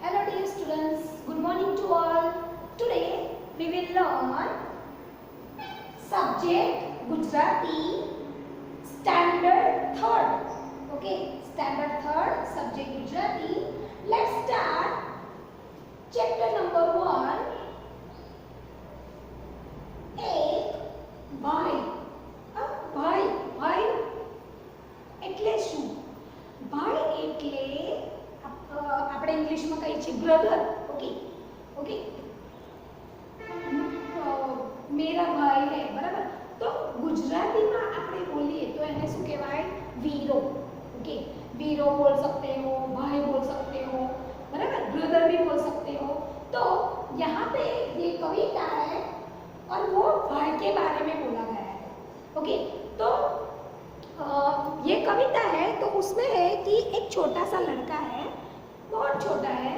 Hello dear students, good morning to all. Today we will learn subject Gujarati standard third. Okay, standard third subject Gujarati. Let's start chapter number 1. ભાઈ ભાઈ ભાઈ એટલે શું? ભાઈ એટલે આપણે ઇંગ્લિશમાં કહીએ છીએ બ્રધર. ઓકે ઓકે મેરા ભાઈ હે, બરાબર. તો ગુજરાતીમાં આપણે બોલીએ તો એને શું કહેવાય? વીરો. ओके, वीरो बोल सकते हो, भाई बोल सकते हो, बराबर, ब्रदर भी बोल सकते हो. तो यहाँ पे ये कविता है और वो भाई के बारे में बोला गया है. ओके, तो ये कविता है तो उसमें है कि एक छोटा सा लड़का है, बहुत छोटा है.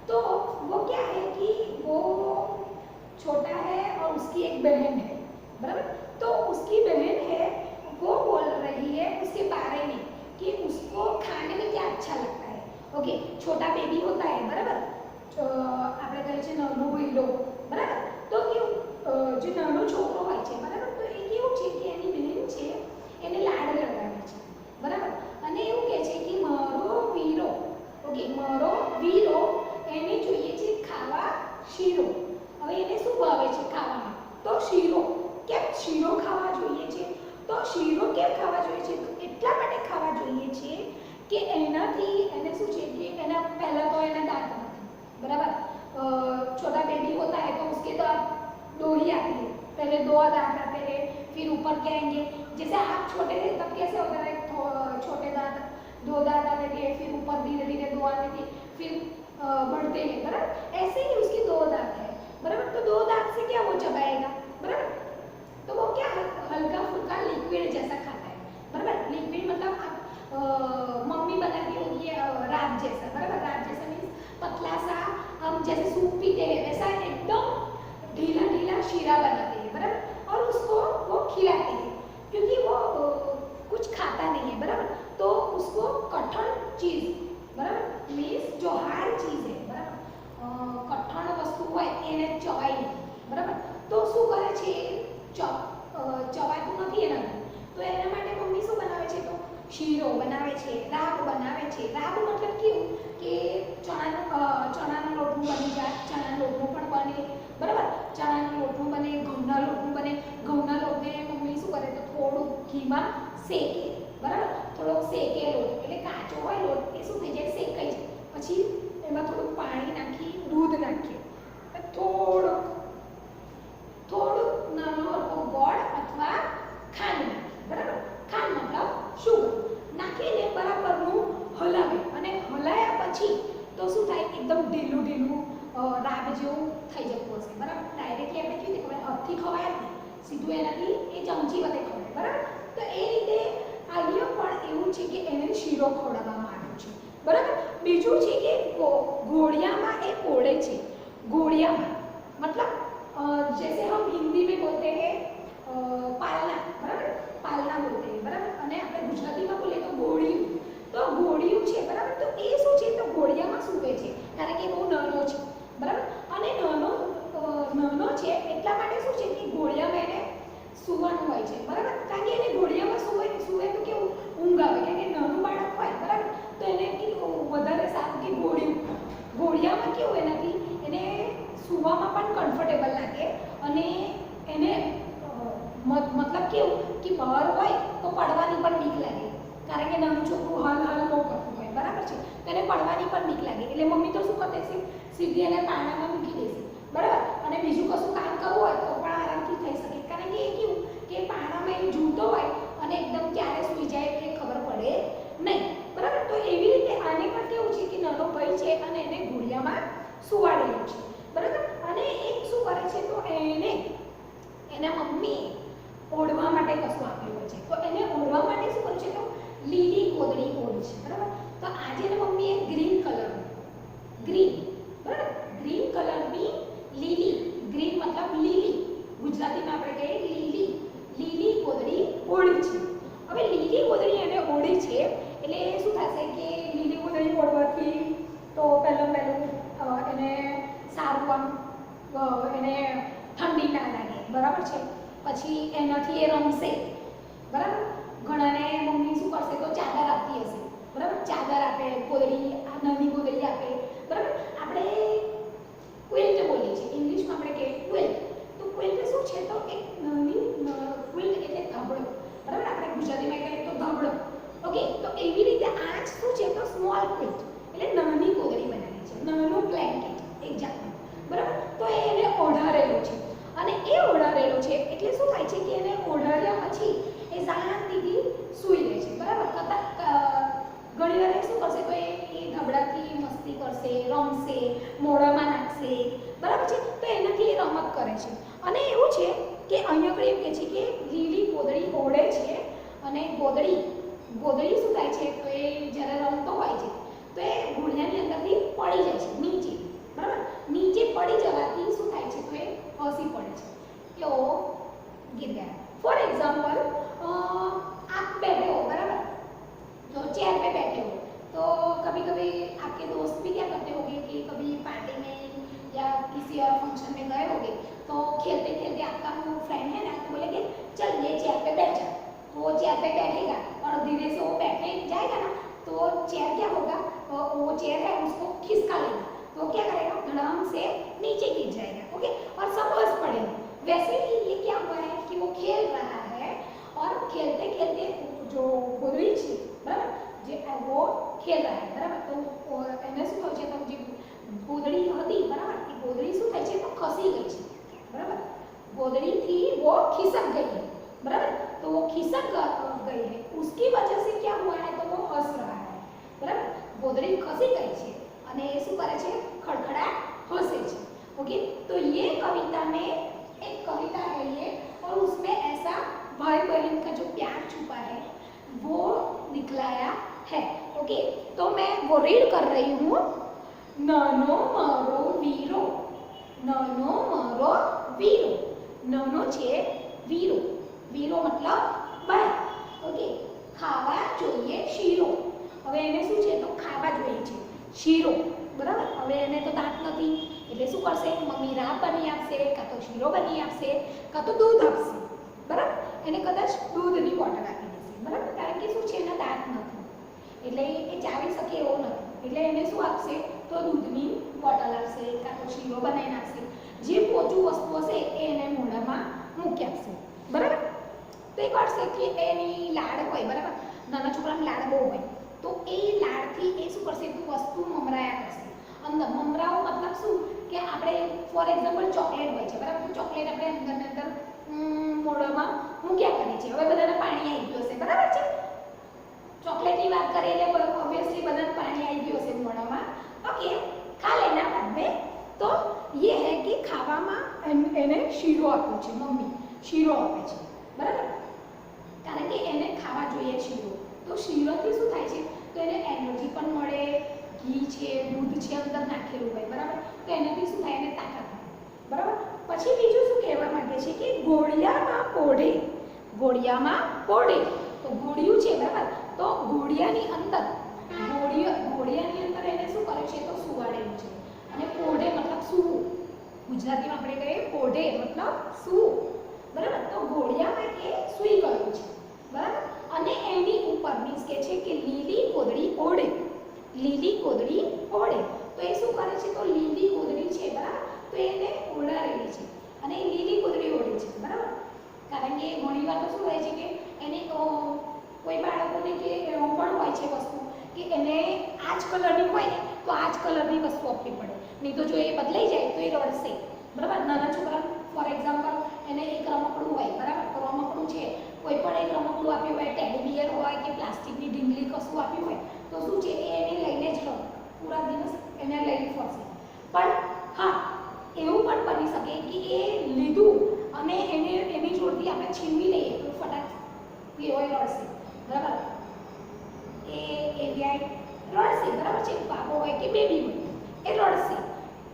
तो वो क्या है कि वो छोटा है और उसकी एक बहन है, बराबर. तो उसकी बहन है, वो बोल रही है उसके बारे में कि उसको खाने में क्या अच्छा लगता है. ओके, छोटा बेबी होता है, बराबर, આપણે કહે છે નાનો ભઈલો, બરાબર. તો કેવું જે નાનો છોકરો હોય છે, બરાબર, તો એ કેવું છે કે એની બહેન છે એને લાડ લગાવે છે, બરાબર. અને એવું કહે છે કે મારો વીરો, ઓકે, મારો વીરો એને જોઈએ છે ખાવા શીરો. હવે એને શું ભાવે છે ખાવામાં? તો શીરો. કેમ શીરો ખાવા જોઈએ છે? તો શીરો કેમ ખાવા જોઈએ છે? તો એટલા માટે ખાવા જોઈએ છે કે એનાથી એને શું છે કે એના પહેલા તો એના દાંત નથી, બરાબર. छोटा बेबी होता है तो उसके दांत दो ही आते हैं, पहले दो दांत आते हैं, फिर ऊपर के आएंगे. जैसे आप छोटे थे तब कैसे होता है? छोटे दांत, दो दांत आते थे, फिर ऊपर धीरे धीरे दो आते थे, फिर बढ़ते हैं, बराबर. ऐसे ही उसके दो दांत है, बराबर. तो दो दांत से क्या वो चबाएगा, बराबर. तो वो क्या हल्का फुल्का लिक्विड जैसा खाता है, बराबर. लिक्विड मतलब आप मम्मी बनाती होगी रात जैसा, बराबर. रात जैसा मीन्स पतला सा, हम जैसे सूप पीते हैं वैसा एकदम ढीला ढीला शीरा बनाते हैं, बराबर. और उसको वो खिलाते हैं क्योंकि वो कुछ खाता नहीं है, बराबर. तो उसको कठिन चीज, बराबर, मीन्स जो हार्ड चीज है, बराबर, कठिन वस्तु હોય એને ચવાય નહીં, બરાબર. તો શું કરે છે? ચવાતું નથી એનાથી. તો એના માટે મમ્મી શું બનાવે છે? તો શીરો બનાવે છે, રાબ બનાવે છે. રાબ મતલબ કેવું કે ચણાના લોટનું બની જાય, ચણાના લોટનું પણ બને, બરાબર. ચણાના લોટનું બને, ઘઉંના લોટનું બને. ઘઉંના લોટને મમ્મી શું કરે? તો થોડું ઘીમાં શેકે, બરાબર. થોડોક શેકે લોટ એટલે કાચો હોય લોટ એ શું થઈ જાય? શેકાઈ જાય. પછી એમાં થોડુંક પાણી નાખી, દૂધ નાખીએ, થોડુંક નાનો હલકો ગોળ અથવા ખાંડ નાખી, બરાબર. ખાંડ મતલબ શુગર નાખીને બરાબરનું હલાવે. અને હલાયા પછી તો શું થાય? એકદમ ઢીલું ઢીલું રાબ જેવું થઈ જતું હશે, બરાબર. ડાયરેક્ટલી આપણે કેવી રીતે ખવાય? હાથથી ખવાય જ નહીં, સીધું એનાથી એ ચમચી વડે ખવાય, બરાબર. તો એ રીતે આલિયો પણ એવું છે કે એને શીરો ખવડાવવામાં આવ્યો છે, બરાબર. બીજું છે કે ઘોડિયામાં એ ઓળે છે. ઘોડિયામાં મતલબ जैसे हम हिंदी में बोलते हैं पालना, बराबर, पालना बोलते हैं, बराबर. અને આપણે ગુજરાતીમાં બોલીએ તો ઘોડિયું. તો ઘોડિયું છે, બરાબર. તો એ શું છે? તો ઘોડિયામાં સૂવે છે કારણ કે બહુ નાનો છે, બરાબર. અને નાનો છે એટલા માટે શું છે કે ઘોડિયામાં એને સૂવાનું હોય છે, બરાબર. કારણ કે એને ઘોડિયામાં સૂવે તો કેવું ઊંઘ આવે, કારણ કે નાનું બાળક હોય, બરાબર. તો એને કેવું વધારે સારું કે ઘોડિયામાં કેવું એનાથી એને સૂવામાં પણ કમ્ફર્ટેબલ લાગે. અને એને મતલબ કેવું કે બહાર હોય તો પડવાની પણ બીક લાગે, કારણ કે નાનું છોકરું હાલ બહુ કરતું હોય, બરાબર છે. તો એને પડવાની પણ બીક લાગે એટલે મમ્મી તો શું કરી દેશે? સીધી એને પાણામાં મૂકી દેશે, બરાબર. અને બીજું કશું કામ કરવું હોય તો પણ આરામથી થઈ શકે, કારણ કે એ કેવું કે પાણામાં એ ઝૂલતો હોય અને એકદમ ક્યારે સૂઈ જાય એ ખબર પડે નહીં, બરાબર. તો એવી રીતે આને પણ કેવું છે કે નાનો ભાઈ છે અને એને ઘોડિયામાં સુવાડેલું છે, બરાબર. અને એક શું કરે છે? તો એના મમ્મી ઓઢવા માટે કશું આપ્યું હોય છે. તો એને ઓઢવા માટે શું કરે છે? તો લીલી કોદળી ઓઢે છે, બરાબર. તો આજે એના મમ્મીએ ગ્રીન કલરનું, બરાબર, ગ્રીન કલરની લીલી, ગ્રીન મતલબ લીલી, ગુજરાતીમાં આપણે કહીએ લીલી કોદળી ઓઢી છે. હવે લીલી કોદળી એને ઓઢી છે એટલે શું થશે કે લીલી કોદળી ઓઢવાથી તો પહેલું એને સારું આમ એને ઠંડી ના લાગે, બરાબર છે. પછી એનાથી એ રમશે, બરાબર. ઘણાને મમ્મી શું કરશે તો ચાદર આપતી હશે, બરાબર. ચાદર આપે, ગોદડી, નાની ગોદડી આપે, બરાબર. આપણે ક્વિલ્ટ બોલીએ છીએ, ઇંગ્લિશમાં આપણે કહીએ ક્વિલ્ટ. તો ક્વિલ્ટ શું છે તો એક નાની ક્વિલ્ટ એટલે ધાબળો, બરાબર. આપણે ગુજરાતીમાં કહીએ તો ધાબળો. ઓકે, તો એવી રીતે આ જ શું છે તો સ્મોલ ક્વિલ્ટ એટલે નાની ગોદડી બનાવી છે, નાનું બ્લેન્કેટ એક જાતનું, બરાબર. તો એને ઓઢારેલો છે અને એ ઓઢારેલો છે એટલે શું થાય છે કે એને ઓઢાર્યા પછી એ શાંતિથી સૂઈ રહે છે, બરાબર. ઘણી વાર શું કરશે તો એ ધાબળાથી મસ્તી કરશે, રમશે, મોઢામાં નાખશે, બરાબર છે. તો એનાથી એ રમત કરે છે. અને એવું છે કે અહીંયા આગળ એવું કહે છે કે લીલી ગોદડી ઓઢે છે અને ગોદડી શું થાય છે તો એ જ્યારે રમતો હોય છે તો એ ઘોડિયાની અંદરથી પડી જાય છે નીચે, બરાબર. નીચે પડી જવાથી શું થાય છે તો એ ખસી પડે છે, કે ઓ गिर गया. फॉर एग्जाम्पल आप बैठे हो, बराबर, तो चेयर पे बैठे हो, तो कभी कभी आपके दोस्त भी क्या करते होंगे कि कभी पार्टी में या किसी और फंक्शन में गए होंगे तो खेलते खेलते आपका वो फ्रेंड है ना तो बोलेंगे चल ये चेयर पे बैठ जा, तो वो चेयर पे बैठेगा और धीरे से वो बैठने जाएगा ना तो चेयर क्या होगा, वो चेयर है उसको खिसका लेगा, तो क्या करेगा धड़ाम से नीचे गिर जाएगा. ओके, और सब हंस पड़ेंगे. वैसे ही ये क्या हुआ है कि वो खेल रहा है और खेलते खेलते जो गोदड़ी છે, બરાબર, જે वो खेल रहा है, बराबर. तो એને શું થયું છે તો જે ગોદડી હતી, બરાબર, એ ગોદડી શું થઈ છે તો ખસી ગઈ છે, બરાબર. ગોદડીથી वो खिसक गई है, बराबर. तो वो खिसक गई है, उसकी वजह से क्या हुआ है तो वो हंस रहा है, बराबर. ગોદડી ખસી ગઈ છે અને એ શું કરે છે ખડખડાટ હસે છે. ओके, तो ये कविता में एक कविता है ये, और उसमें ऐसा भाई बहन का जो प्यार छुपा है वो दिखलाया है. ओके, तो मैं वो रीड कर रही हूँ. नानो मारो वीरो, नानो मारो वीरो, नानो छे वीरो, वीरो मतलब भाई. ओके, खावा જોઈએ શીરો. હવે એને શું છે તો ખાવા જોઈએ છે શીરો, બરાબર. હવે એને તો દાંત નથી એટલે શું કરશે મમ્મી રાબ બની આપશે, કાં તો શીરો બની આપશે, કાં તો દૂધ આપશે, બરાબર. એને કદાચ દૂધની બોટલ આપી દેશે, બરાબર, કારણ કે શું છે એના દાંત નથી એટલે એ ચાવી શકે એવો નથી એટલે એને શું આપશે તો દૂધની બોટલ આપશે, કાં તો શીરો બનાવીને આપશે. જે પોચું વસ્તુ હશે એ એને મોઢામાં મૂકી આપશે, બરાબર. તો એક વાર છે કે એની લાડ હોય, બરાબર, નાના છોકરાને લાડ બહુ હોય તો એ લાડથી એ શું કરશે તો વસ્તુ મમરાયા કરશે અંદર. મમરાઓ મતલબ શું કે આપણે ફોર એક્ઝામ્પલ ચોકલેટ હોય છે, બરાબર. તો ચોકલેટ આપણે અંદર મોઢામાં મૂક્યા કરીએ છીએ. હવે બધાને પાણી આવી ગયું હશે, બરાબર છે. ચોકલેટની વાત કરીએ એટલે ઓબ્વિયસલી બધાને પાણી આવી ગયું હશે મોઢામાં. ઓકે, ખા લેના बाद में. તો ये है कि ખાવામાં એને શીરો આપ્યો છે, મમ્મી શીરો આપે છે, બરાબર, કારણ કે એને ખાવા જોઈએ શીરો. તો શીરોથી શું થાય છે તો એને એનર્જી પણ મળે, ઘી છે, દૂધ છે અંદર નાખેલું હોય, બરાબર. તો એનાથી શું થાય એને તાકાત મળે, બરાબર. પછી બીજું શું કહેવા માંગે છે કે ઘોડિયામાં પોઢે, ઘોડિયામાં પોઢે. તો ઘોડિયું છે, બરાબર, તો ઘોડિયાની અંદર એને શું કરે છે તો સુવાડેલું છે. અને પોઢે મતલબ સૂવું, ગુજરાતીમાં આપણે કહીએ પોઢે મતલબ સૂવું, બરાબર. તો ઘોડિયામાં એ સૂઈ ગયું છે, બરાબર. અને એની ઉપર મીન્સ કે છે કે લીલી ગોદડી ઓઢે, લીલી ગોદડી ઓઢે. તો એ શું કરે છે તો લીલી ગોદડી છે, બરાબર, તો એને ઓઢારેલી છે અને એ લીલી ગોદડી ઓઢે છે, બરાબર. કારણ કે ઘણી વાર તો શું હોય છે કે એને કોઈ બાળકોને કે એવું પણ હોય છે વસ્તુ કે એને આ જ કલરની હોય ને તો આ જ કલરની વસ્તુ આપવી પડે, નહીં તો જો એ બદલાઈ જાય તો એ રડશે, બરાબર. નાના છોકરા ફોર એક્ઝામ્પલ એને એક રમકડું હોય, બરાબર, તો રમકડું છે કોઈ પણ એક રમકડું આપ્યું હોય, ટેડી બિયર હોય કે પ્લાસ્ટિકની ઢીંગલી કશું આપ્યું હોય તો શું છે એ એને લઈને જ રહો, પૂરા દિવસ એને લઈને ફરશે. પણ હા, એવું પણ બની શકે કે એ લીધું અને એની જોડથી આપણે છીનવી લઈએ તો ફટાક એવો રડશે, બરાબર. એ રડશે, બરાબર છે. બાબો હોય કે બેબી હોય એ રડશે,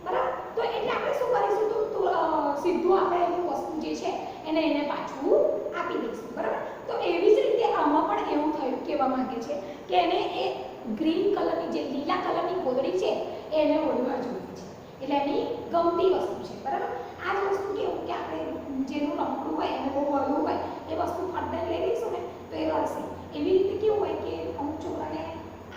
બરાબર. તો એટલે આપણે શું કરીશું તો સીધું આપણે એની વસ્તુ જે છે એને પાછું આપી દઈશું, બરાબર. તો એવી જ રીતે આમાં પણ એવું થયું કહેવા માંગે છે કે એને એ ગ્રીન કલરની જે લીલા કલરની ગોદડી છે એને ઓઢવા જોઈએ છે, એટલે એની ગમતી વસ્તુ છે, બરાબર. આ જ વસ્તુ કેવું કે આપણે જેનું રમકડું હોય એને બહુ વળવું હોય એ વસ્તુ ફટદઈને લઈ લઈશું ને તો એ રડશે. એવી રીતે કેવું હોય કે અમુક છોકરાને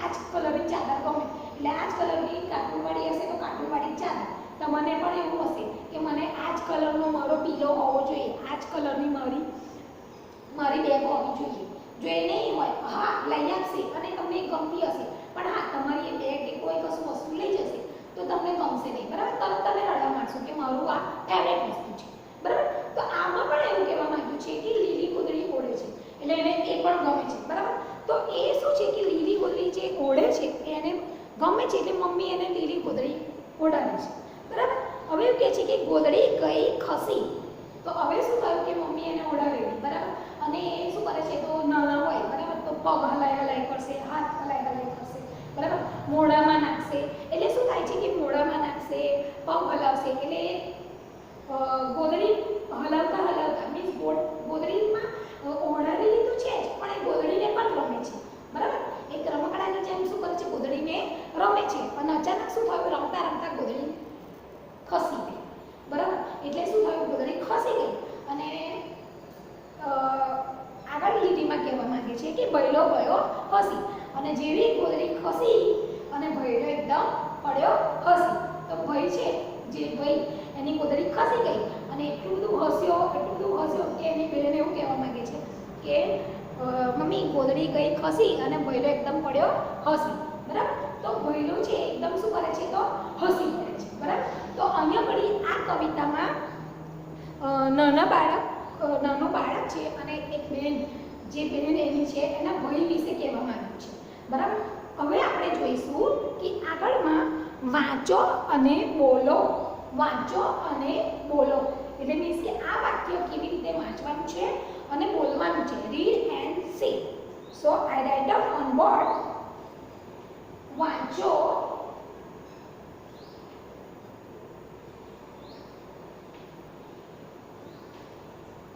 આ જ કલરની ચાદર ગમે એટલે આ જ કલરની કાર્ટૂનવાળી હશે તો કાર્ટૂનવાળી ચાદર. તમને પણ એવું હશે કે મને આ જ કલરનો મારો પીલો હોવો જોઈએ, આ જ કલરની મારી બેગ હોવી જોઈએ. જો એ નહીં હોય હા લઈ આપશે અને તમને ગમતી હશે, પણ હા તમારી એ બેગ કે કોઈ કશું વસ્તુ લઈ જશે તો તમને ગમશે નહીં, બરાબર. તરત તમે રડવા માંડશો કે મારું આ ફેવરેટ વસ્તુ છે, બરાબર. તો આમાં પણ એવું કહેવા માંગ્યું છે કે લીલી ગોદડી ઓળે છે એટલે એને એ પણ ગમે છે, બરાબર. તો એ શું છે કે લીલી ગોદડી જે ઓળે છે એને ગમે છે એટલે મમ્મી એને લીલી ગોદડી ઓઢાડે છે, બરાબર. હવે એવું કહે છે કે ગોદડી ગઈ ખસી, તો હવે શું થયું કે મમ્મી એને ઓઢાડેલી, બરાબર. અને એ શું કરે છે તો નાના હોય, બરાબર, તો પગ હલાય કરશે, હાથ હલાય કરશે, બરાબર, મોઢામાં નાખશે. એટલે શું થાય છે કે મોઢામાં નાખશે, પગ હલાવશે એટલે ગોદડી હલાવતા મીન્સ ગોદડીમાં ઓઢાડેલી તો છે જ પણ એ ગોદડીને પણ રમે છે, બરાબર. એક રમકડાની જેમ શું કરે છે ગોદડીને રમે છે અને અચાનક શું થયું રમતા રમતા ગોદડી ખસી ગઈ, બરાબર. એટલે શું થયું ગોદડી ખસી ગઈ અને આગળ લીટીમાં કહેવા માંગે છે કે ભૈલો ગયો હસી, અને જેવી ગોદડી ખસી અને ભૈલો એકદમ પડ્યો હસી. તો ભઈ છે જે ભઈ એની ગોદડી ખસી ગઈ અને એટલું બધું હસ્યો કે એની બેન એવું કહેવા માંગે છે કે મમ્મી ગોદડી ગઈ ખસી અને ભૈલો એકદમ પડ્યો હસી, બરાબર. તો ભૈલો છે એકદમ શું કરે છે તો હસી પડે છે, બરાબર. તો અહીંયા ઘડી આ કવિતામાં નાનો બાળક છે અને એક બેન જે બેન એની છે એના ભય વિશે કહેવામાં આવ્યું છે, બરાબર. હવે આપણે જોઈશું કે આગળમાં વાંચો અને બોલો, વાંચો અને બોલો એટલે મીન્સ કે આ વાક્ય કેવી રીતે વાંચવાનું છે અને બોલવાનું છે. Read and say. So I write down on board વાંચો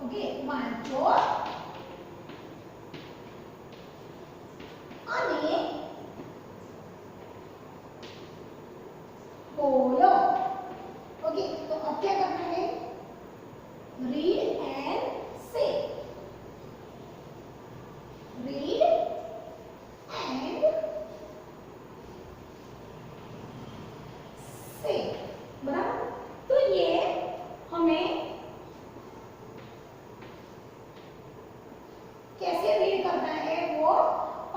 ઓકે વાંચો અને बोलो. ओके तो अब क्या करना है रीड एंड से. रीड एंड से, बराबर. तो ये हमें कैसे रीड करना है वो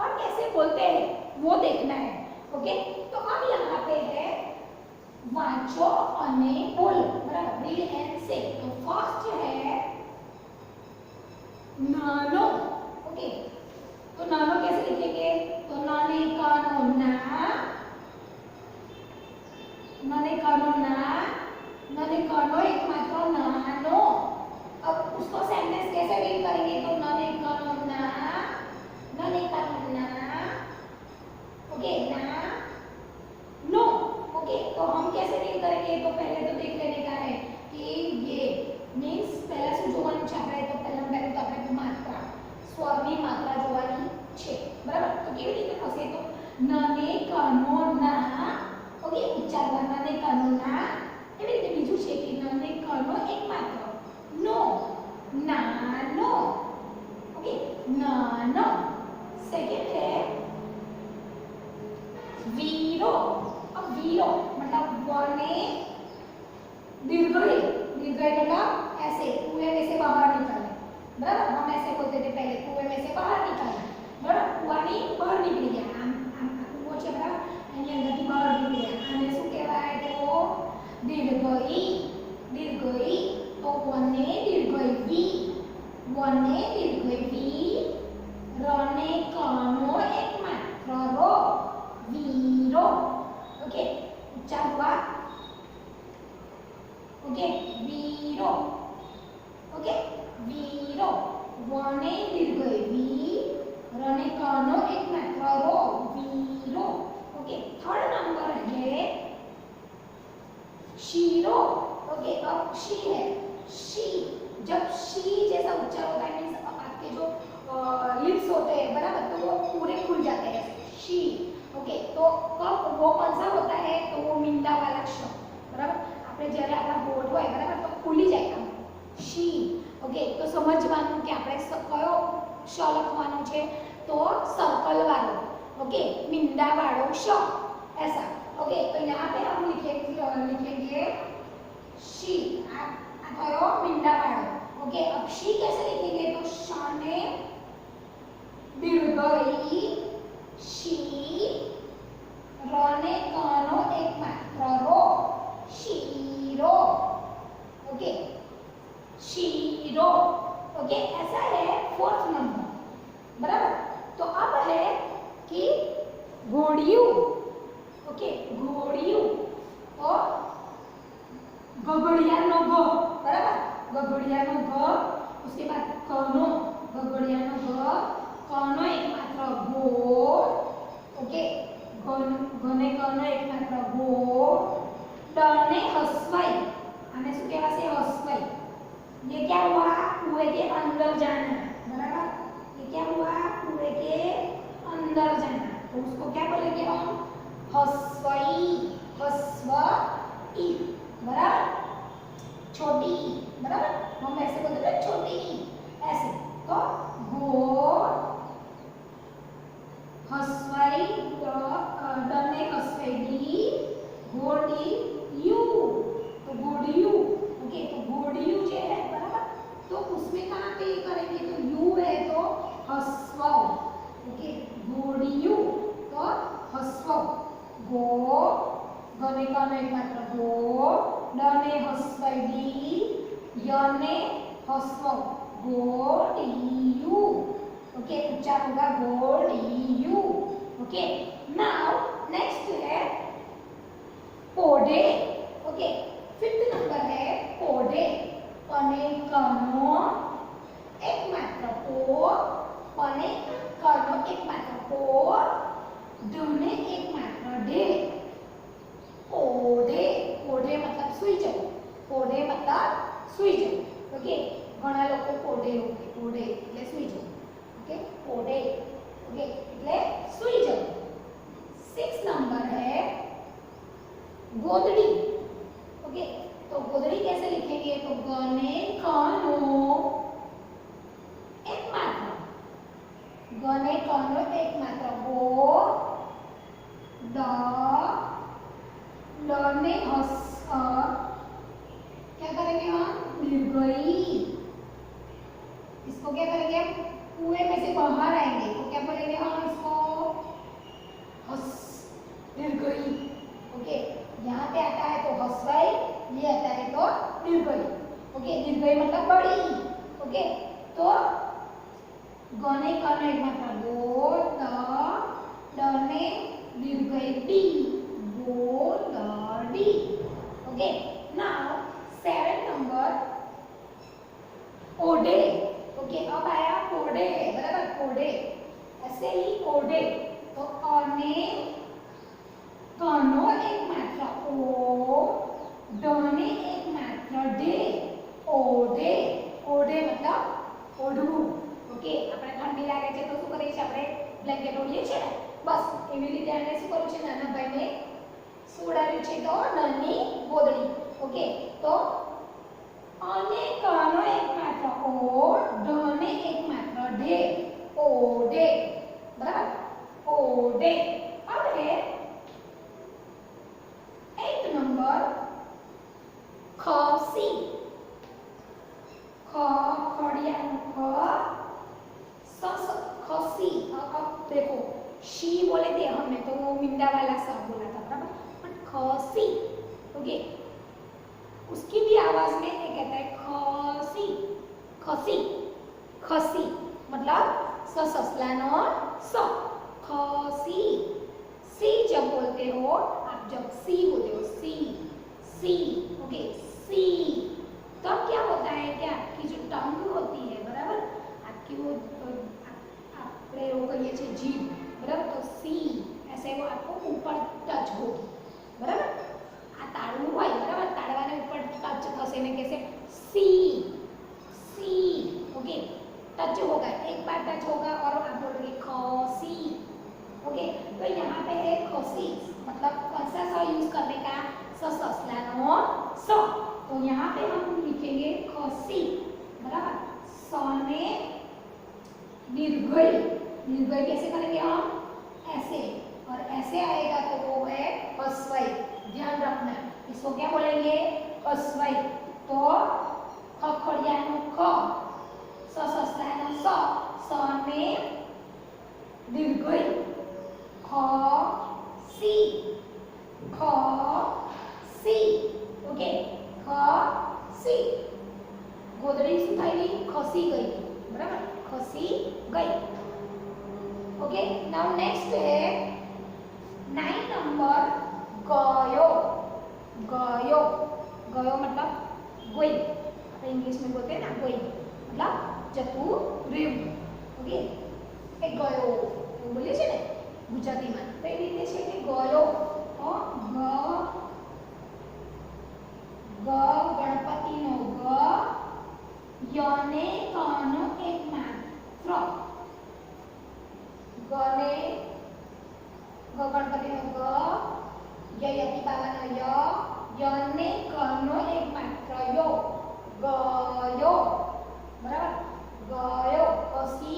और कैसे बोलते हैं वो देखना है. ओके तो अब यहाँ पे है वांचो અને બોલો, બરાબર. Read and say. તો ફર્સ્ટ है નાનો. ओके तो नानो कैसे लिखेंगे तो नाने कानो ना, नाने कानो ना, नाने कानो एक मात्र नानो. अब उसको सेंटेंस कैसे रीड करेंगे तो नाने कानो ना, नाने कानो ना. ओके ना नो. ओके तो हम कैसे रीड करेंगे तो पहले तो देख लेने का है कि ये मीन्स पहला શું જોવાનું છે આપણે તો પહેલું તો આપણે માત્રા સ્વરની માત્રા જોવાની છે, બરાબર. તો કેવી રીતે થશે તો નને કનો ના. ઓકે ઉચ્ચાર નને કનો ના. એવી રીતે બીજું છે કે નને કનો એક માત્ર નો, નાનો. ओके नानो. सेकंड है वीरो. अब वीरो मतलब वने दीर्घई. दीर्घई मतलब ऐसे कुएं में से बाहर निकलना, बराबर. हम ऐसे बोलते थे पहले कुएं में से बाहर निकलना, बराबर. कुआनी बाहर निकली गया आम आम कुओ છે બરાબર એની અંદરથી બહાર નીકળી ગયા આને શું કહેવાય તો દીર્ઘઈ. દીર્ઘઈ તો વને દીર્ઘઈ વી, વને દીર્ઘઈ વી, રને કનો એક માત્ર રો, વીરો. ओके उच्चार हुआ. ओके वीरो. ओके वीरो. वने दीर्घई वी, रने कनो एक मात्र रो, वीरो. ओके थर्ड नंबर है शीरो. ओके अब शी है. शी जब शी जैसा उच्चार होता है मीन्स आपके जो लिप्स होते हैं, बराबर, तो वो पूरे खुल जाते हैं. शी. ओके तो कब वो कौन सा होता है तो वो मिंदा वाला श, બરાબર. આપણે જ્યારે આપણા હોઠ હોય બરાબર તો ખુલી જાય આમ શી. ઓકે, તો સમજવાનું કે આપણે કયો શ લખવાનો છે, તો सर्कल वाला. ओके, मिंदा वालों श ऐसा. ओके, तो यहाँ पे हम लिखेंगे शी. कयो मिंदा वालों. ओके, अब शी कैसे लिखेंगे, तो श ने दीर्घई शी, र ने कानो एक मात्र रो, शीरो. Okay, shero. ओके, ऐसा है फोर्थ नंबर. बराबर. तो अब है कि घोड़ियों. ओके, घोड़ियों तो गगड़िया नो ग. बराबर, गगड़िया नो ग. उसके बाद कनो, गगड़िया नो ग, कनो एक मात्र गो. ओके, गने कनो एक मात्र गो. डने हसवाई, आने શું કહેવાશે हसवाई. ये क्या हुआ, कुएं के अंदर जाना. बराबर, ये क्या हुआ, कुएं के अंदर जाना. तो उसको क्या बोलेंगे हम, हस्वई. हस्वई. बराबर, छोटी. बराबर, हम ऐसे बोलते हैं छोटी ऐसे. तो गो हस्वई, डने हस्वई डी, घोड़ी यू. तो घोड़ियू. ओके, तो घोड़ियू जो है बराबर, तो उसमें कहाँ पे करेंगे, तो यू है तो हस्व. ओके, घोड़ियू तो हस्व. गो, गने का एक मात्र गो, डने हस्वई डी, यने हस्व, घोड़ियू. ओके, उच्चार होगा घोड़ियू. ओके, नाउ नेक्स्ट है पोडे. ओके, फिफ्थ नंबर है पोडे. पने कनो एक मात्र पो, पने कनो एक मात्र पो, डने एक मात्र डे. पोडे. पोडे मतलब सुई जाओ. पोडे मतलब सुई जाओ. ओके, घણા લોકો પોડે ઓકે, પોડે એટલે સુઈ જાઓ. ओके, पोडे. ओके, એટલે સુઈ જાઓ. 6 नंबर है गोदड़ी. ओके, तो गोदड़ी कैसे लिखेंगे, तो गने कनो एक मात्र, गने कनो एक मात्र गो, ड, लने हस, क्या करेंगे हम, दीर्घई. इसको क्या करेंगे, कुएं में से बाहर आएंगे तो क्या बोलेंगे हम इसको, हस, दीर्घई. ओके, यहाँ पे आता है तो हस्वई, ये आता है तो दीर्घई. ओके, दीर्घई मतलब बड़ी. ओके, तो गने कनो एक मात्र गो, द, डने दीर्घई डी, गोदड़ी. ओके, नाउ 7 नंबर ओडे. ओके, अब आया कोडे. बराबर, कोडे. ऐसे ही कोडे. तो अने कनो एक मात्र ओ, डने एक मात्र डे, ओडे. ओडे मतलब ओढ़વું. ओके, આપણે ઠંડી લાગે છે તો શું કરીએ છીએ, આપણે બ્લેન્કેટ ઓઢીએ છીએ ને, બસ એવી રીતે આને શું કરવું છે, નાના ભાઈને સુવડાવ્યું છે તો નાની ગોદડી. ઓકે, તો અને કનો એક માત્ર ઓ, ડને એક માત્ર ડે, ઓડે. બરાબર, ઓડે. अब है 8 नंबर खसी. खड़िया ख, खसी. अब देखो शी बोले थे हमने तो वो मिंदा वाला सा बोला था. बराबर, बट खसी. ओके, उसकी भी आवाज में एक कहता है खसी. खसी. खसी मतलब ससलानो स, खसी. सी जब बोलते हो आप, जब सी बोलते हो सी, सी. ओके, सी. तब क्या होता है कि आपकी जो टंग होती है, बराबर, आपकी वो આપણે એવું કહીએ છીએ જીભ. બરાબર, તો सी ऐसे वो आपको ऊपर टच होगी. बराबर, આ તાળવું હોય બરાબર, તાળવાને ઉપર ટચ થશે ને કહેશે सी, सी. ओके, टच होगा, एक बार टच होगा और आप बोलोगे खसी. ओके, तो यहाँ पे है खसी मतलब कौन सा यूज करने का, ससलानो दीर्घई, दीर्घई कैसे करेंगे हम? ऐसे, और ऐसे आएगा तो वो है हस्वई। ध्यान रखना, इसको क्या बोलेंगे? हस्वई। तो ख खड़ियानो ख, स ससलानो स, स में दीर्घई, ख सी, ख सी, ओके, ख सी। गोदड़ी શું થઈ ગઈ? ખસી ગઈ, બરાબર? ખસી ગઈ। ओके, नाउ नेक्स्ट है 9 नंबर गयो। गयो, गयो मतलब गोई, આપણે इंग्लिश में बोलते हैं ना गोई, मतलब जतु રહ્યું। ओके, એ ગયો એવું બોલીએ છીએ ને ગુજરાતીમાં, તો એ રીતે છે કે ગયો, ગ ગ ગણપતિનો ગ, યને કનો એક માત્ર, ગને ગ ગણપતિનો ગ, યયતિ બાવાનો ય, યને કનો એક માત્ર યો, ગયો, બરાબર? ગયો, ખસી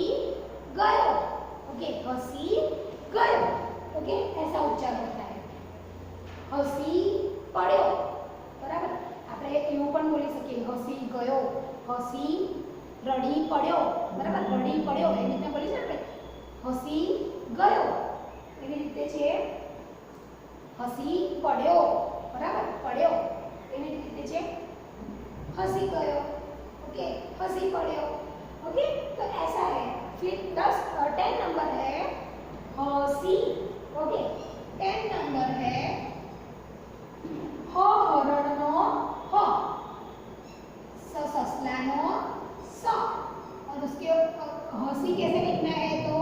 ગયો। ओके, खसी गयो। ओके, ऐसा उच्चार होता है। हसी पड़्यो, बराबर? આપણે એવું પણ બોલી શકીએ હસી ગયો, હસી રડી પડ્યો, બરાબર? રડી પડ્યો એવી રીતે બોલી છે આપણે હસી ગયો, એવી રીતે છે હસી પડ્યો, બરાબર? પડ્યો એવી રીતે છે હસી ગયો। ओके, हसी पड़्यो। ओके, तो ऐसा है। फिर 10 नंबर है हसी। ओके, 10 नंबर है ह हरणनो ह, स ससलानो स, और उसके हसी कैसे लिखना है? तो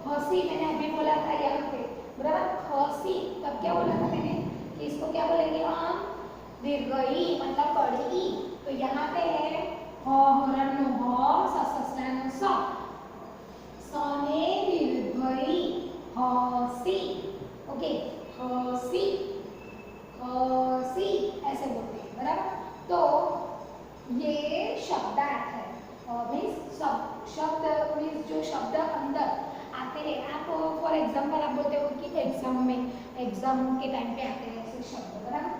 हसी मैंने अभी बोला था यहाँ पे, बराबर? हसी, तब क्या बोला था मैंने कि इसको क्या बोलेंगे हम? दीर्घई मतलब बड़ी। तो यहाँ पे है ह हरणनो ह, स ससलानो स, स में दीर्घई, हसी। ओके, हसी, हसी ऐसे बोलते हैं, बराबर? तो ये शब्दार्थ है, मीन्स शब्द मीन्स जो शब्द अंदर आते हैं। आप फॉर एग्जाम्पल आप बोलते हो कि एग्जाम में, एग्जाम के टाइम पे आते हैं ऐसे शब्द, बराबर?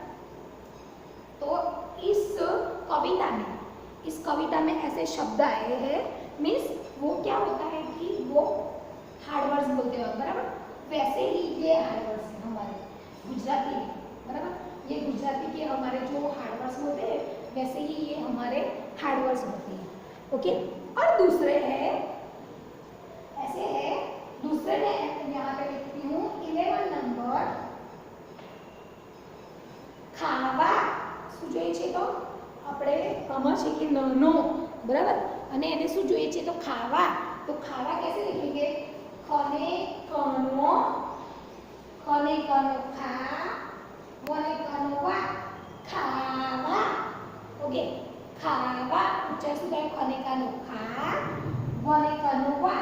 तो इस कविता में ऐसे शब्द आए हैं, मीन्स वो क्या होता है कि वो हार्ड वर्ड्स बोलते हो, बराबर? वैसे ही ये हार्ड वर्ड्स हैं हमारे गुजराती में, बराबर? ये गुजराती के हमारे जो हार्ड वर्ड्स होते हैं वैसे ही ये हमारे हार्ड वर्ड्स होते हैं। ओके, और दूसरे है ऐसे है, दूसरे में यहाँ पे लिखती हूँ 11 नंबर खावा। શું જોઈએ છે? તો આપણે આમાં છે કે નાનો, બરાબર? અને એને શું જોઈએ છે? તો ખાવા। તો ખાવા कैसे लिखेंगे? खने कनो, खने कनो खा, वने कनो वा, खावा। ओके, खावा उच्चार શું થાય? खने कनो खा, वने कनो वा,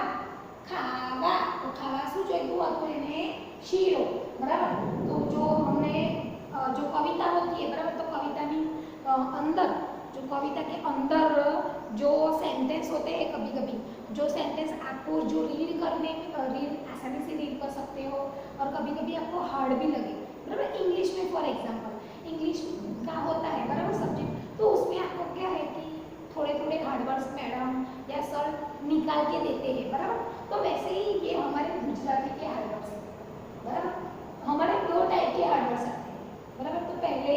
खावा। तो खावा શું જોઈતું હતું એને? શીરો, બરાબર? તો જો हमने जो कविता होती है, बराबर? तो कविता में अंदर, जो कविता के अंदर जो सेंटेंस होते हैं, कभी कभी जो सेंटेंस आपको जो रीड आसानी से रीड कर सकते हो, और कभी कभी आपको हार्ड भी लगे, बराबर? इंग्लिश में फॉर एग्जांपल इंग्लिश का होता है, बराबर? सब्जेक्ट, तो उसमें आपको क्या है कि थोड़े थोड़े हार्ड वर्ड्स मैडम या सर निकाल के देते हैं, बराबर? तो वैसे ही ये हमारे गुजराती के हार्ड वर्ड्स हैं, बराबर? हमारे 2 टाइप के हार्ड वर्ड्स आते हैं, बराबर? तो पहले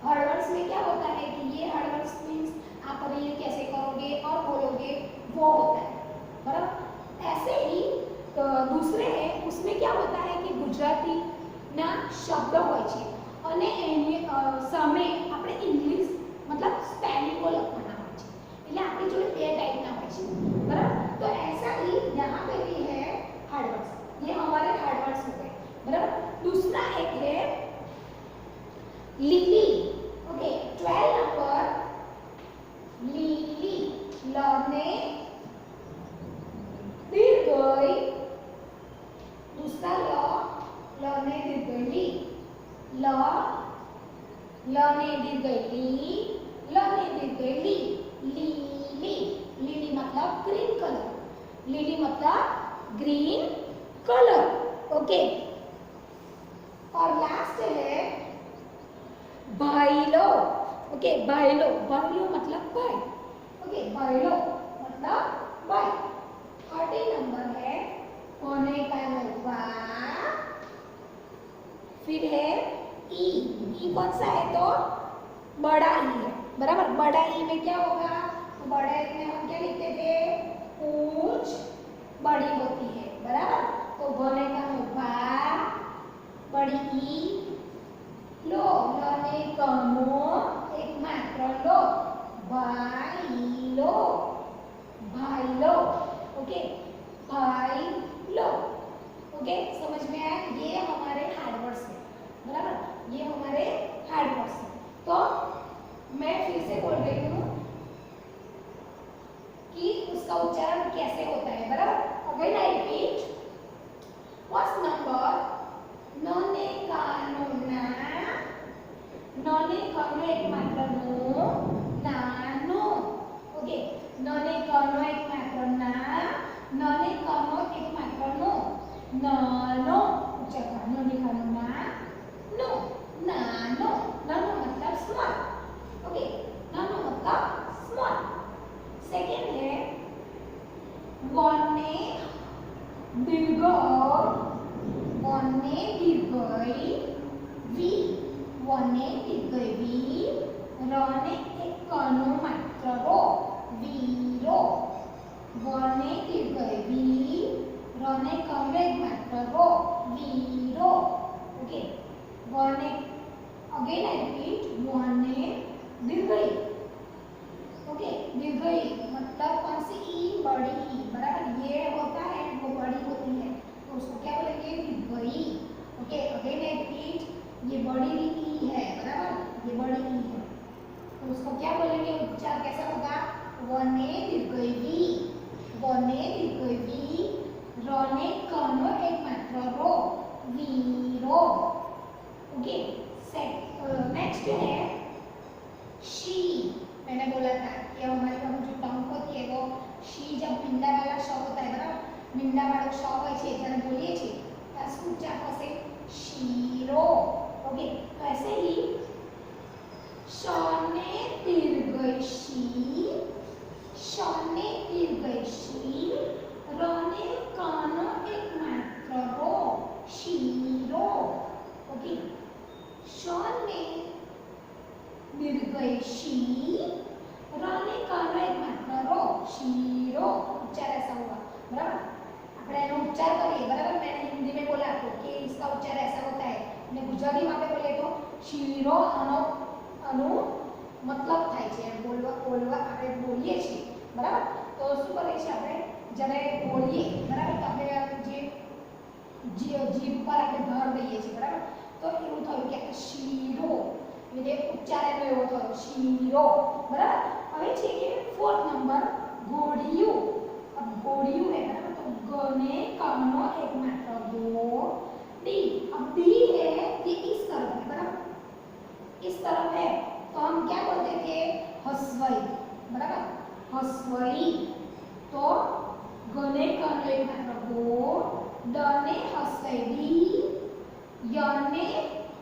हार्ड वर्ड्स में क्या होता है कि ये हार्ड वर्ड्स मीन्स आप रीड कैसे करोगे और बोलोगे वो होता है, बराबर? ऐसे ही दूसरे है, उसमें क्या होता है कि गुजराती ना शब्द હોય છે અને એની સામે આપણે ઇંગ્લિશ मतलब સ્પેલિંગો લખવાના હોય છે, એટલે આપણી જોડે 2 टाइपના હોય છે, बराबर? तो ऐसा ही यहाँ पे भी है हार्ड वर्ड्स, ये हमारे हार्ड वर्ड्स हो गए, बराबर? दूसरा एक है लीली। ओके, 12 नंबर लीली, लने दीर्घई, दूसरा लने दीर्घई ली, लने दीर्घई ली, लने दीर्घई ली, लीली। लीली मतलब ग्रीन कलर, लिली मतलब ग्रीन कलर, ओके। और लास्ट है भाईलो, ओके, भाईलो, भाईलो मतलब भाई, ओके, भाईलो मतलब भाई। 30 नंबर है कोने का वा, फिर है ई, ई कौन सा है तो बड़ा ई है, बराबर। बड़ा ई में क्या होगा, तो बड़ा ई में हम क्या लिखते थे, पूंछ बड़ी होती है, बराबर। तो गोने का वा, बड़ी ई, लो, लने कनो एक मात्र लो, भाई लो, भाई लो, ओके, भाई लो, ओके, समझ में आया। ये हमारे हार्ड वर्ड्स है, बराबर, ये हमारे हार्ड वर्ड्स है। तो मैं फिर से बोल रही हूँ कि उसका उच्चारण कैसे होता है, बराबर। Again I repeat, first number नने कानो ना, नने कानो एक मात्र नो, नानो, ओके, नने कानो एक मात्र ना, नने कानो एक मात्र नो, नानो, उच्चारण नने कानो ना, नो, नानो, नानो मतलब स्मॉल, ओके, नानो मतलब स्मॉल। सेकेंड है वने दीर्घ, वने दीर्घई वी, वने दीर्घई वी, रने एक कनो मात्र रो, वीरो, वने दीर्घई वी, रने कनो एक मात्र रो, वीरो, ओके। वने, अगेन आई रिपीट, वने दीर्घई, ओके, दीर्घई मतलब कौन सी ई, बड़ी ई, बराबर। ये होता है वो बड़ी होती है तो उसको क्या बोलेंगे, दीर्घई, ओके। अगेन आई रिपीट, ये बड़ी ई है, बराबर, ये बड़ी ई है तो उसको क्या बोलेंगे, उच्चार कैसा होगा, वने दीर्घई वी, वने दीर्घई वी, रने कनो एक मात्र रो, वीरो, ओके। नेक्स्ट है शी, मैंने बोला था कि हमारी जो टंग होती है वो शी, जब मींडा वाला श होता है, बराबर, मींडा वाला श હોય છે જ્યારે બોલીએ છીએ ત્યારે શું ઉચ્ચાર થશે, શીરો, ओके। तो ऐसे ही शने दीर्घई शी, शने दीर्घई शी, रने कानो एक मात्र रो, शीरो, ओके। शने दीर्घई शी, रने कानो एक मात्र रो, शीरो, उच्चार ऐसा होगा, बराबर। આપણે એનો ઉચ્ચાર કરીએ, બરાબર। मैंने हिंदी में बोला आपको कि इसका उच्चार ऐसा होता है, અને ગુજરાતીમાં આપણે બોલીએ તો શીરો, આનો મતલબ થાય છે, બોલવા બોલવા આપણે બોલીએ છીએ, બરાબર। તો શું કરીએ છીએ આપણે, જ્યારે બોલીએ, બરાબર, તો આપણે જે જીભ પર આપણે ભાર દઈએ છીએ, બરાબર। તો એવું થયું કે શીરો, એટલે ઉચ્ચાર એનો એવો થયો, શીરો, બરાબર। હવે છે કે फोर्थ नंबर घोड़िયું, अब घोड़िયું है, बराबर। तो गने कनो एक मात्र गो, डी, अब डी है ये इस तरफ है, बराबर, इस तरफ है तो हम क्या बोलते थे, हसवई, बराबर, हसवई। तो गने कनो एक मात्र गो, डने हसवई डी, यने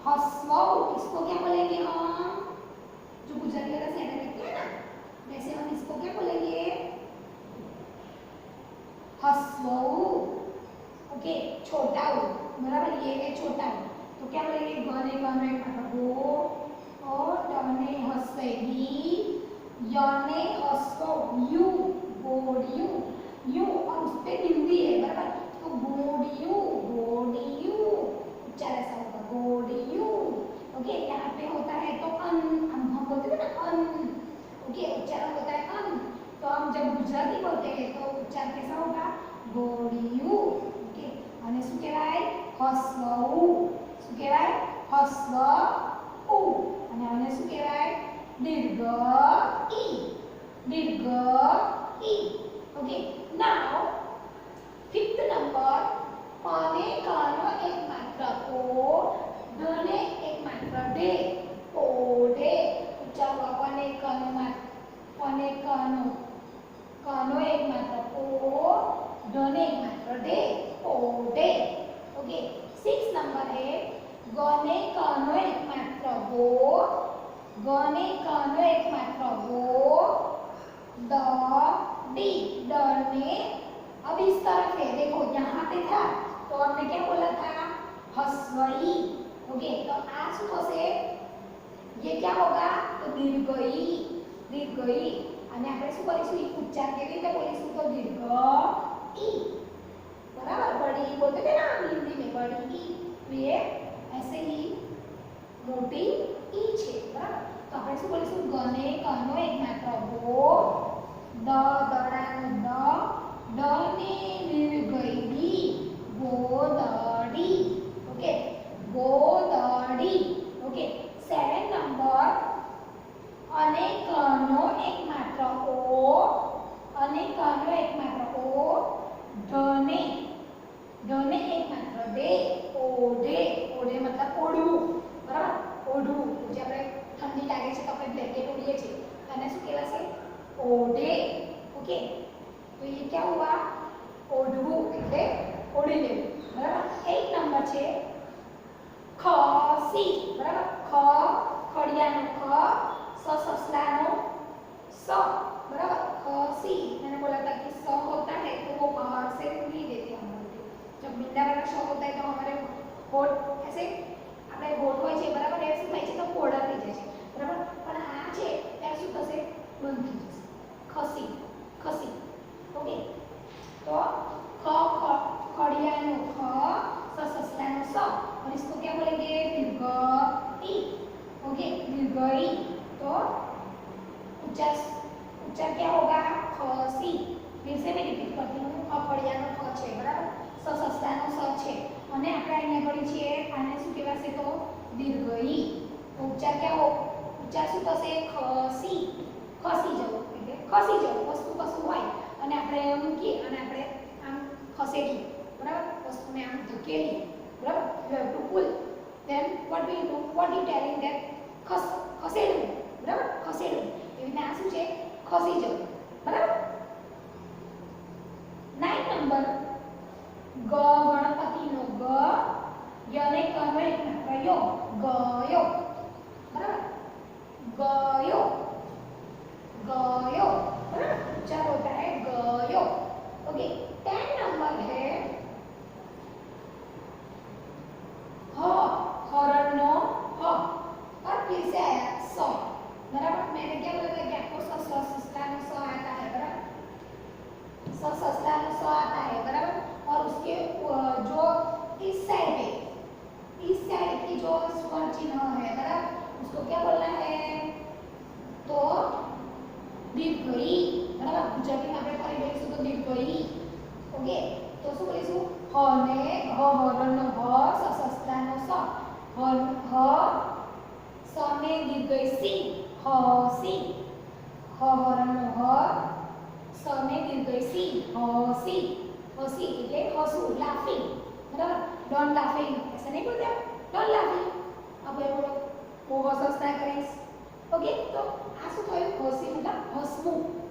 हसवौ, इसको क्या बोलेंगे हम, जो गुजराती वाला सेंटर लिखते हैं ना, वैसे हम इसको क्या बोलेंगे, हसवौ, ओके, छोटा उ, बराबर, ये है छोटा उ। तो क्या बोलेंगे, गने कनो एक मात्र गो, और डने हसवई डी, यने हसवौ यू, गोड़ियू, यू, और उस पे हिंदी है, बराबर। तो गोड़ियू, गोड़ियू, उच्चार ऐसा होगा, गोड़ियू, ओके। यहाँ पे होता है तो अन, हम बोलते हैं ना अन, ओके, उच्चारण होता है अन। तो हम जब गुजराती बोलते हैं तो उच्चार कैसा होगा, गोड़ियू, ओके। અને શું કહેવાય, હસવઉ, શું કહેવાય, હસવઉ, અને આને શું કહેવાય, દીર્ઘ ઈ, દીર્ઘ ઈ, ओके। नाउ फिफ्थ नंबर, पाने कानो एक मात्र को, धने एक मात्र डे, ओढ़े, उच्चार पाने कानो मात्र, पाने कानो, कानो एक मात्र को, ओके 6 नंबर है ग ने क नो एकमात्र गो, ग ने क नो एकमात्र गो, द डी ड ने, अब इस तरफ है देखो यहाँ पे था तो हमने क्या बोला था हस्वई, ओके तो आ શું થશે ये क्या होगा तो दीर्घई, दीर्घई અને આપણે શું કરીશું ઈ ઉચ્ચાર કેવી રીતે બોલીશું તો दीर्घ ई, बराबर बड़ी बोलते थे ना हम हिंदी में बड़ी ई, तो ये ऐसे ही मोटी ई છે બરાબર તો આપણે શું બોલીશું ગ ને ક નો એકમાત્ર ગો, દ દડાનો દ, ડ ને દીર્ઘઈ ડી, ગોદડી, ओके ગોદડી, ओके 7 नंबर અને કનો એકમાત્ર ઓ, અને કનો એકમાત્ર ઓ, ઢને, ઢને એકમાત્ર ડે, ઓઢે, ઓઢે મતલબ ઓઢવું બરાબર ઓઢવું જે આપણે ઠંડી લાગે છે તો આપણે બ્લેન્કેટ ઓઢીએ છીએ અને શું કહેવાશે ઓઢે, ઓકે तो ये क्या हुआ ओढ़વું એટલે ઓઢી લેવું બરાબર 8 નંબર છે खसी बराबर ख खड़ियानो ख स ससलानो स बराबर खसी मैंने बोला था कि स होता है तो वो बाहर से नहीं देते हम लोग जब बिंदा वाला श होता है तो हमारे होठ ऐसे આપણે હોઠ હોય છે બરાબર એ શું થાય છે તો પોડા થઈ જાય છે બરાબર પણ આ છે ત્યારે શું થશે બંધ થઈ જશે ખસી ખસી ओके तो ख खड़ियानो ख स ससलानो स और इसको क्या बोलेंगे दीर्घ ई, ओके दीर्घ ई तो उच्चार उच्चार क्या होगा खसी, फिर से मैं रिपीट करती हूँ ख खड़ियानो ख છે બરાબર સ સસલાનો સ છે અને આપણે અહીંયા પડી છીએ આને શું કહેવાશે તો દીર્ઘ ઈ તો ઉચ્ચાર क्या हो ઉચ્ચાર શું થશે ખસી, ખસી જવું એટલે ખસી જવું વસ્તુ કશું હોય અને આપણે મૂકીએ અને આપણે આમ ખસેડીએ બરાબર વસ્તુને આમ ધકેલીએ બરાબર you have to pull then what will do what you telling that ખસેડવું બરાબર ખસેડવું એવી રીતે આ શું છે ખસી જવું બરાબર 9 નંબર ગ ગણપતિનો ગ યને કનો એકમાત્ર યો ગયો બરાબર ગયો गयो बराबर उच्चार होता है गयो ओके 10 नंबर है ह हरणनो ह और फिर से आया स बराबर मैंने क्या बोला था कि आपको ससला में स आता है बराबर ससला में स आता है बराबर और उसके जो इस साइड की जो स्वर चिन्ह है बराबर उसको क्या बोलना है तो दीर्घई बराबर गुजराती में આપણે ફરી બોલીશું તો દીર્ઘઈ ઓકે તો શું બોલીશું હ ને હ હરણનો હ સ સસલાનો સ હ સ ને દીર્ઘઈ સી હસી હ હરણનો હ સ ને દીર્ઘઈ સી હસી હસી એટલે હસવું લાફિંગ બરાબર ડોન્ટ લાફિંગ ऐसा नहीं बोलते आप डोंट लाफिंग अब ये बोलो वो हंसता करें ओके तो આ શું થયું હસી મતલબ હસવું